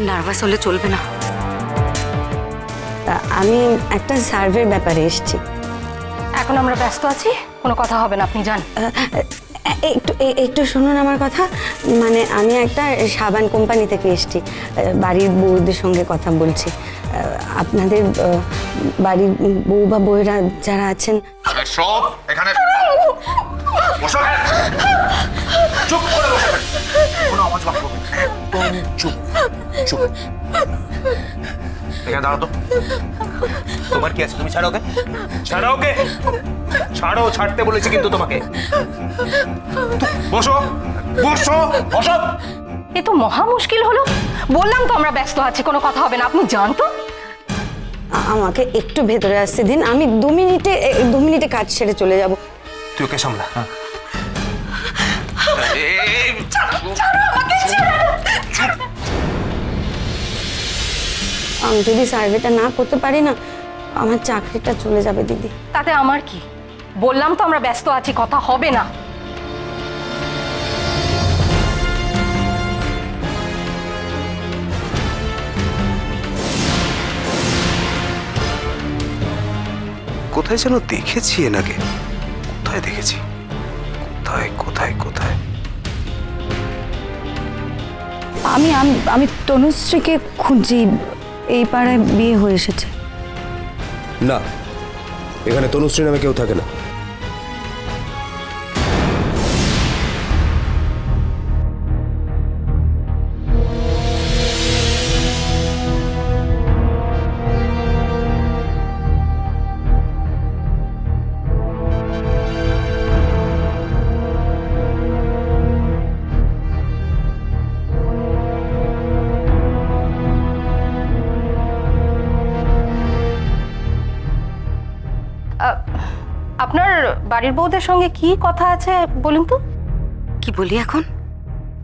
Nervous হলে চলবে না। আমি একটা সার্ভের ব্যাপারে এসেছি। এখন আমরা ব্যস্ত আছি, কোনো কথা হবে না, আপনি যান। একটু একটু শুনুন আমার কথা। মানে আমি একটা সাবান কোম্পানি থেকে এসেছি, বাড়ির বউদের সঙ্গে কথা বলছি। আপনাদের বাড়ির বউ বা বউয়েরা যারা আছেন সব এখানে বসো। চুপ করে বসে থাক, কোনো আওয়াজ বার করবে না, একদম চুপ চুপ। এখানে দাঁড়াও তো। তোমার কি আছে? তুমি ছাড়ো ওকে, ছাড়ো ওকে, ছাড়ো। ছাড়তে বলেছি কিন্তু তোমাকে। বসো বসো বসো। এ তো মহা মুশকিল হলো। বললাম তো আমরা ব্যস্ত আছি, কোনো কথা হবে না, আপনি যান তো। আমাকে একটু ভেতরে আসতে দিন, আমি 2 মিনিটে কাজ সেরে চলে যাব। তুই ওকে সামলা। আমি যদি সার্ভেটা না করতে পারি না, আমার চাকরিটা চলে যাবে দিদি। তাতে আমার কি? বললাম তো আমরা ব্যস্ত আছি, কথা হবে না। কোথায় যেন দেখেছি এনাকে, কোথায় দেখেছি, কোথায় কোথায় কোথায়? আমি তনুশ্রীকে খুঁজি, এই পাড়ায় বিয়ে হয়ে এসেছে। না, এখানে তনুশ্রী নামে কেউ থাকে না। আপনার বাড়ির বউদের সঙ্গে কি কথা আছে বলুন তো। কি বলি এখন?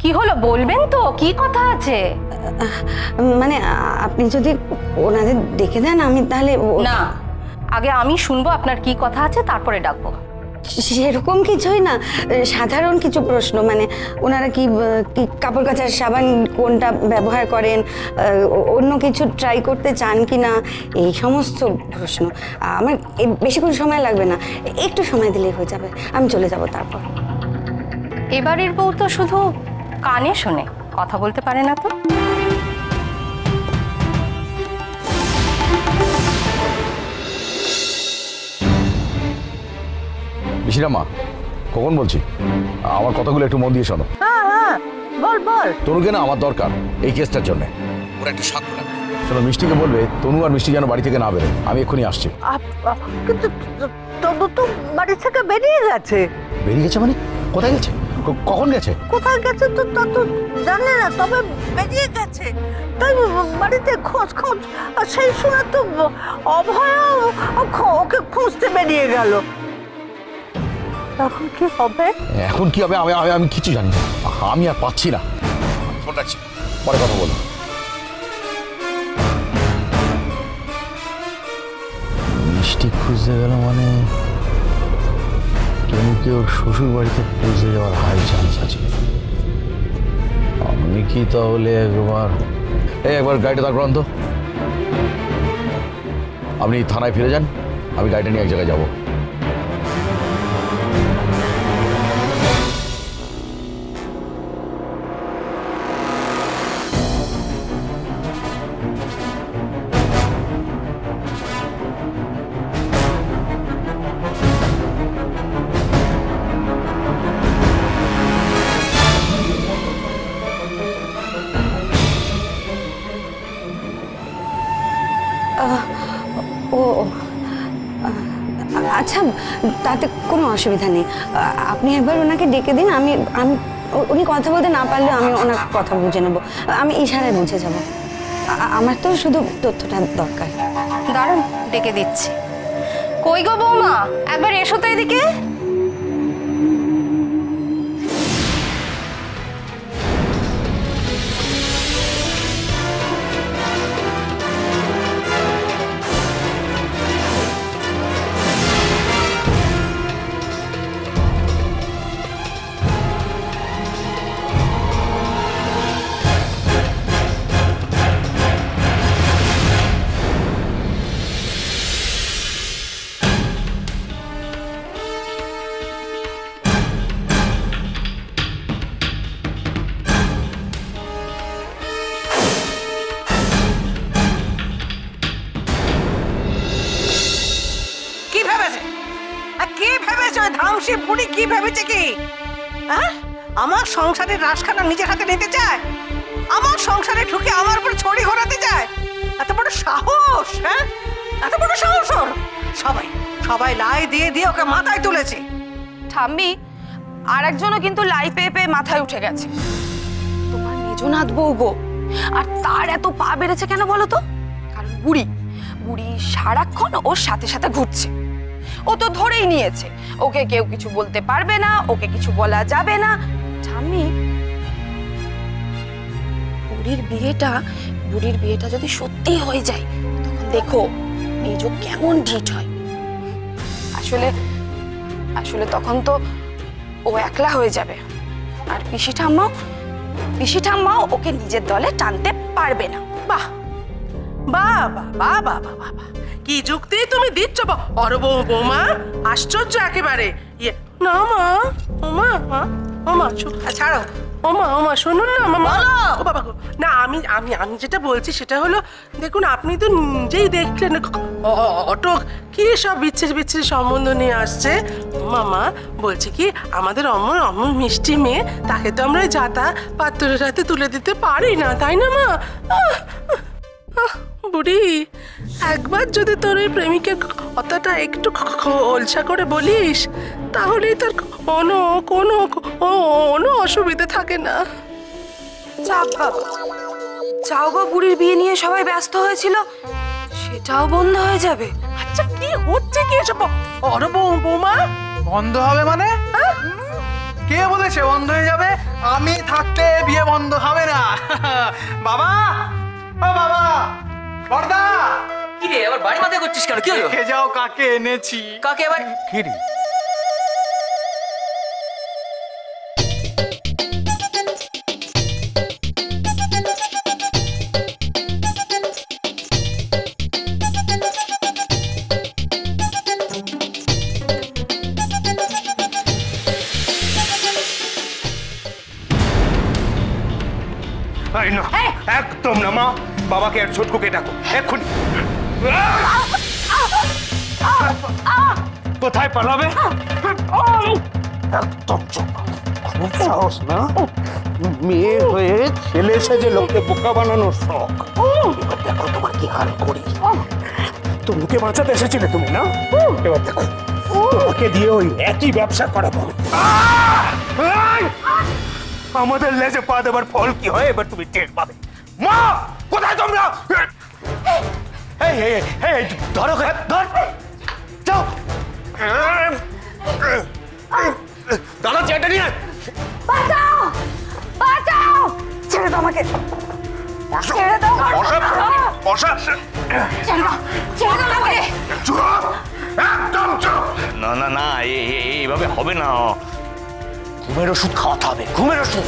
কি হলো বলবেন তো, কি কথা আছে? মানে আপনি যদি ওনাদের ডেকে দেন আমি তাহলে। না, আগে আমি শুনবো আপনার কি কথা আছে, তারপরে ডাকবো। সেরকম কিছুই না, সাধারণ কিছু প্রশ্ন। মানে ওনারা কি কাপড় কাচার সাবান কোনটা ব্যবহার করেন, অন্য কিছু ট্রাই করতে চান কি না, এই সমস্ত প্রশ্ন। আমার বেশিক্ষণ সময় লাগবে না, একটু সময় দিলেই হয়ে যাবে, আমি চলে যাব তারপর। এবারের বউ তো শুধু কানে শোনে, কথা বলতে পারে না তো। বিশিরামা, কখন বলছি, আমার কথাগুলো একটু মন দিয়ে শোনো। হ্যাঁ, বল বল। তনুকে না আমার দরকার এই কেসটার জন্য। ওরা একটু সাক্ষ্য লাগবে। শোনো, মিষ্টিকে বলবে তনু আর মিষ্টি যেন বাড়ি থেকে না বেরোয়। আমি এক্ষুনি আসছি। কিন্তু তনু তো বাড়ি থেকে বেরিয়ে গেছে। বেরিয়ে গেছে মানে? কোথায় গেছে? কখন গেছে? কোথায় গেছে তো তা তো জানে না, তবে বেরিয়ে গেছে। তাই বাড়িতে খোঁজ আর সেই সময় তো অভয় ওকে খুঁজতে বেরিয়ে গেল। এখন কি হবে? এখন কি হবে আমি কিছু জানি না। আমি আর পাচ্ছি না। ফোন রাখছি, পরে কথা বলবো। মিষ্টি খুঁজতে গেল মানে তনুকে ওর শ্বশুর বাড়িতে খুঁজতে যাওয়ার হাই চান্স আছে। আমি কি তাহলে একবার গাড়িটা দাঁড় করান তো। আপনি থানায় ফিরে যান, আমি গাড়িটা নিয়ে এক জায়গায় যাবো। আচ্ছা, তাতে কোনো অসুবিধা নেই। আপনি একবার ওনাকে ডেকে দিন, আমি উনি কথা বলতে না পারলে আমি ওনার কথা বুঝে নেব, আমি ইশারায় বুঝে যাব। আমার তো শুধু তথ্যটা দরকার। দাঁড়ান, ডেকে দিচ্ছি। কই গো বৌমা, একবার এসো তো এদিকে। বুড়ি কি ভেবেছে কি? হ্যাঁ, আমার সংসারের রাশখানা নিজের হাতে নিতে চায়, আমার সংসারে ঢুকে আমার উপর ছড়ি ঘোরাতে চায়। এত বড় সাহস! হ্যাঁ, এত বড় সাহস ওর! সবাই সবাই লাই দিয়ে দিয়ে ওকে মাথায় তুলেছে। ঠাম্মি, আর একজনও কিন্তু লাই পেয়ে পেয়ে মাথায় উঠে গেছে। তোমার মেজনাথ বউ গো। আর তার এত পা বেড়েছে কেন বলো তো? কারণ বুড়ি সারাক্ষণ ওর সাথে সাথে ঘুরছে। ও তো ধরেই নিয়েছে ওকে কেউ কিছু বলতে পারবে না, ওকে কিছু বলা যাবে না। ঠাম্মি, বুড়ির বিয়েটা যদি সত্যি হয়ে যায়, তখন দেখো মেজো কেমন ঢিঠ হয়। আসলে তখন তো ও একলা হয়ে যাবে, আর পিসি ঠাম্মাও ওকে নিজের দলে টানতে পারবে না। বাহ বাহ বাহ বাহ বাহ বাহ বাহ, কি যুক্তি তুমি দিচ্ছ বড় বৌমা, আশ্চর্য একেবারে। ইয়ে না মা, ওমা ওমা ছাড়ো, ওমা শুনুন না মামা। ও বাবা গো, না আমি আমি আমি যেটা বলছি সেটা হলো, দেখুন আপনি তো নিজেই দেখলেন অটো কি সব বিচ্ছিরি সম্বন্ধ নিয়ে আসছে। মামা বলছে কি, আমাদের অমন মিষ্টি মেয়ে, তাকে তো আমরা যাতা পাত্রের হাতে তুলে দিতে পারি না, তাই না মা? বুড়ি, একবার যদি তোর ওই প্রেমিকের কথাটা একটু ওলসা করে বলিস, তাহলেই তোর কোনো অসুবিধা থাকে না। যাও গো, বুড়ির বিয়ে নিয়ে সবাই ব্যস্ত হয়েছিল, সেটাও বন্ধ হয়ে যাবে। আচ্ছা কি হচ্ছে কি এসব বৌমা? বন্ধ হবে মানে? কে বলেছে বন্ধ হয়ে যাবে? আমি থাকতে বিয়ে বন্ধ হবে না। বাবা, ও বাবা, বড়দা, কি রে আবার বাড়ি মাথায় করছিস কেন? কি হলো? দেখে যাও কাকে এনেছি। কাকে আবার? কি রে? না, একদম না মা, বাবাকে আর ছোটকুকে ডাকো এক্ষুনি। কোথায় পালাবে? একদম চুপ। খুব সাহস না, মেয়ে হয়ে ছেলে সেজে লোককে বোকা বানানোর শখ। এবার দেখো তোমার কি হাল করি। তনুকে বাঁচাতে এসেছিলে তুমি না? এবার দেখো তোমাকে দিয়ে ওই একই ব্যবসা করাবো। আমাদের লেজে পা দেবার ফল কি হয় এবার তুমি টের পাবে। মা, কোথায় তোমরা? ধরো, ধর, যাও। দাদা, চেয়ারটা নিয়ে বাঁচাও, বাঁচাও, ছেড়ে দাও আমাকে, ছেড়ে দাও, ছেড়ে দাও আমাকে। একদম চুপ। না না না, এইভাবে হবে না। ঘুমের ওষুধ খাওয়াতে হবে, ঘুমের ওষুধ।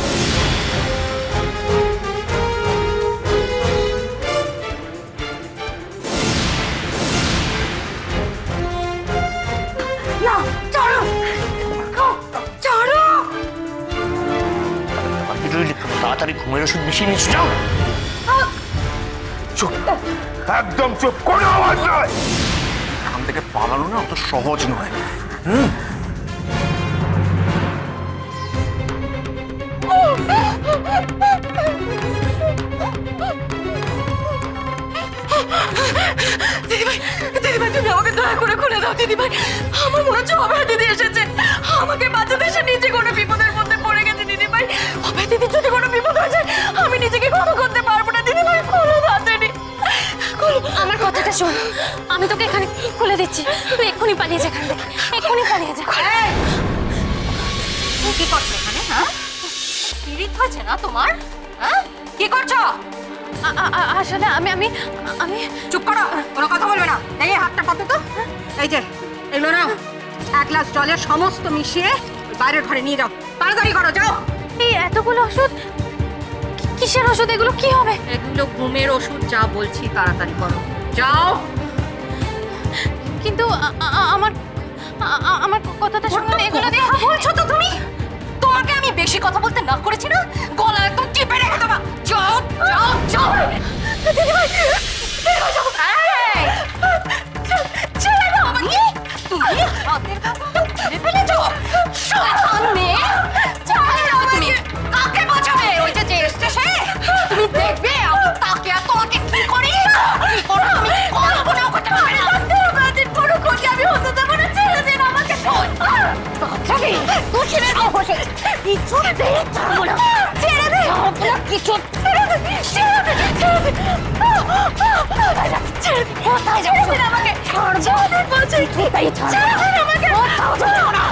না, ছাড়ো, ছাড়ো। তাড়াতাড়ি ঘুমের ওষুধ মিশিয়ে নিচ্ছ, যাও। চুপ, একদম চুপ, কোনো আওয়াজ নয়। এখান থেকে পালানো না অত সহজ নয়। দিদিভাই, তুমি আমাকে দয়া করে খুলে দাও দিদিভাই। আমার মনে হচ্ছে অভয় দিদি এসেছে আমাকে বাঁচাতে, এসে নিজে কোনো বিপদের মধ্যে পড়ে গেছে দিদিভাই। অভয় দিদির যদি কোনো বিপদ হয়ে যায়, আমি নিজেকে ক্ষমা করতে পারবো না দিদিভাই। খুলে তাড়াতাড়ি, আমার কথাটা শোন, আমি তোকে এখানে খুলে দিচ্ছি, তুই এক্ষুনি পালিয়ে যা এখান থেকে, এক্ষুনি পালিয়ে যা। কি করছো এখানে? হ্যাঁ, পিরিত হয়েছে না তোমার? হ্যাঁ, কি করছো? আসলে আমি চুপ করো, কোনো কথা বলবে না। এই হাতটা পাতো তো, এই যে এগুলো নাও, 1 গ্লাস জলে সমস্ত মিশিয়ে বাইরের ঘরে নিয়ে যাও। তাড়াতাড়ি করো, যাও। এই এতগুলো ওষুধ, কিসের ওষুধ এগুলো? কি হবে? এগুলো ঘুমের ওষুধ, যা বলছি তাড়াতাড়ি করো, যাও। কিন্তু আমার কথাটা শুনুন, এগুলো দিয়ে বলছো তো তুমি? তোমাকে আমি বেশি কথা বলতে না করেছি না? গলা একদম টিপে রেখে দেবা। যাও, যাও, যাও। দিদিভাই, ছেড়ে দাও আমাকে। তুমি হাতের কাছে ফেলেছো। কিছুতে ছাড়বো না। ছেড়ে দে। ছাড়বো না কিছু। ছেড়ে দে। ছেড়ে দে। ছেড়ে দে। কোথায় যাচ্ছিস? ছেড়ে দে। কোথায় যাচ্ছিস? আমাকে ছাড়। ছেড়ে দে বলছি। কোথায় ছাড়? ছেড়ে দে আমাকে। কোথাও যাবো না।